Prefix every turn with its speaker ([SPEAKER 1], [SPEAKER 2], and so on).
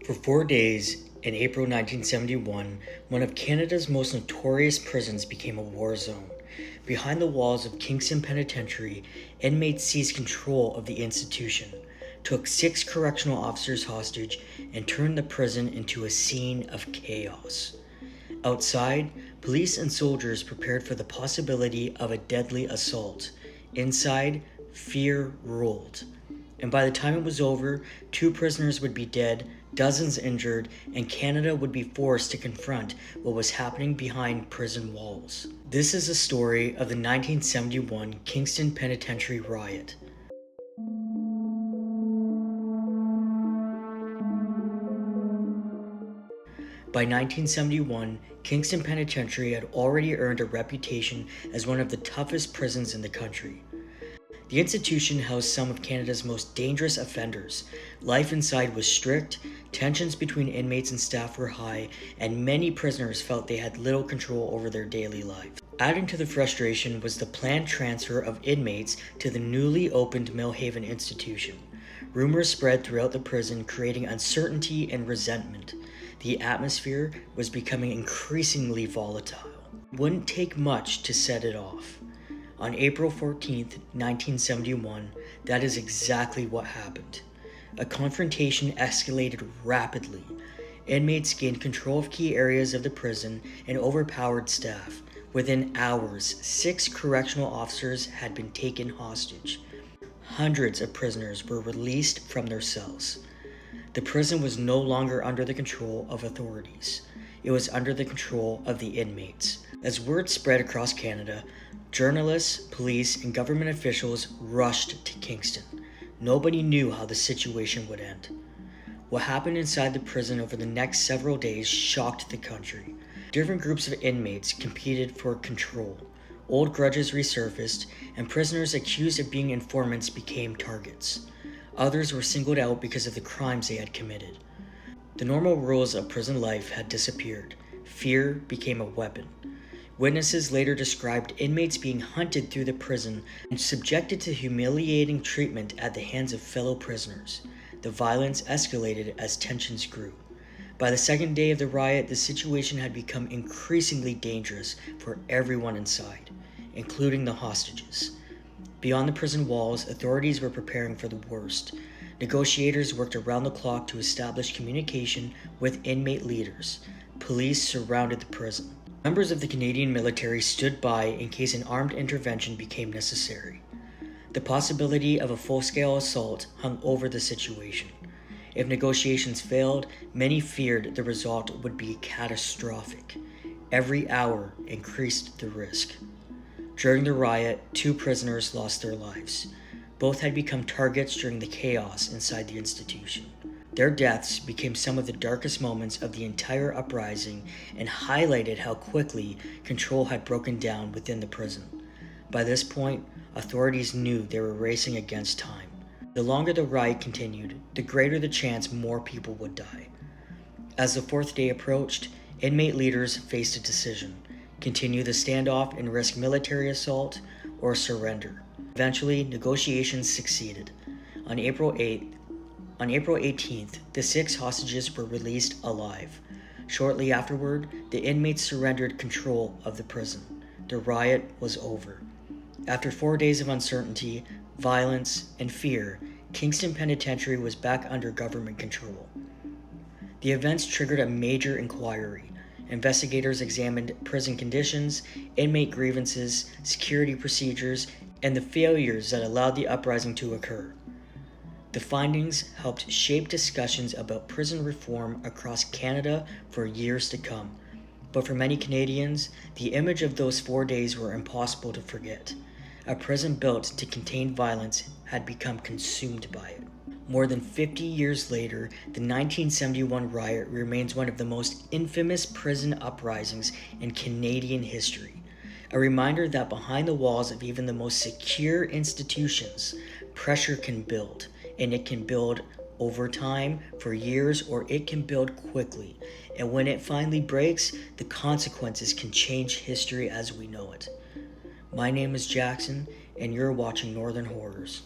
[SPEAKER 1] For 4 days in April 1971, one of Canada's most notorious prisons became a war zone. Behind the walls of Kingston Penitentiary, inmates seized control of the institution, took 6 correctional officers hostage, and turned the prison into a scene of chaos. Outside, police and soldiers prepared for the possibility of a deadly assault. Inside, fear ruled. And by the time it was over, 2 prisoners would be dead, dozens injured, and Canada would be forced to confront what was happening behind prison walls. This is a story of the 1971 Kingston Penitentiary Riot. By 1971, Kingston Penitentiary had already earned a reputation as one of the toughest prisons in the country. The institution housed some of Canada's most dangerous offenders. Life inside was strict, tensions between inmates and staff were high, and many prisoners felt they had little control over their daily lives. Adding to the frustration was the planned transfer of inmates to the newly opened Millhaven institution. Rumors spread throughout the prison, creating uncertainty and resentment. The atmosphere was becoming increasingly volatile. It wouldn't take much to set it off. On April 14, 1971, that is exactly what happened. A confrontation escalated rapidly. Inmates gained control of key areas of the prison and overpowered staff. Within hours, 6 correctional officers had been taken hostage. Hundreds of prisoners were released from their cells. The prison was no longer under the control of authorities. It was under the control of the inmates. As word spread across Canada, journalists, police, and government officials rushed to Kingston. Nobody knew how the situation would end. What happened inside the prison over the next several days shocked the country. Different groups of inmates competed for control. Old grudges resurfaced, and prisoners accused of being informants became targets. Others were singled out because of the crimes they had committed. The normal rules of prison life had disappeared. Fear became a weapon. Witnesses later described inmates being hunted through the prison and subjected to humiliating treatment at the hands of fellow prisoners. The violence escalated as tensions grew. By the second day of the riot, the situation had become increasingly dangerous for everyone inside, including the hostages. Beyond the prison walls, authorities were preparing for the worst. Negotiators worked around the clock to establish communication with inmate leaders. Police surrounded the prison. Members of the Canadian military stood by in case an armed intervention became necessary. The possibility of a full-scale assault hung over the situation. If negotiations failed, many feared the result would be catastrophic. Every hour increased the risk. During the riot, 2 prisoners lost their lives. Both had become targets during the chaos inside the institution. Their deaths became some of the darkest moments of the entire uprising and highlighted how quickly control had broken down within the prison. By this point, authorities knew they were racing against time. The longer the riot continued, the greater the chance more people would die. As the 4th day approached, inmate leaders faced a decision: continue the standoff and risk military assault, or surrender. Eventually, negotiations succeeded. On April 18th, the 6 hostages were released alive. Shortly afterward, the inmates surrendered control of the prison. The riot was over. After 4 days of uncertainty, violence, and fear, Kingston Penitentiary was back under government control. The events triggered a major inquiry. Investigators examined prison conditions, inmate grievances, security procedures, and the failures that allowed the uprising to occur. The findings helped shape discussions about prison reform across Canada for years to come. But for many Canadians, the image of those 4 days were impossible to forget. A prison built to contain violence had become consumed by it. More than 50 years later, the 1971 riot remains one of the most infamous prison uprisings in Canadian history. A reminder that behind the walls of even the most secure institutions, pressure can build, and it can build over time for years, or it can build quickly. And when it finally breaks, the consequences can change history as we know it. My name is Jackson, and you're watching Northern Horrors.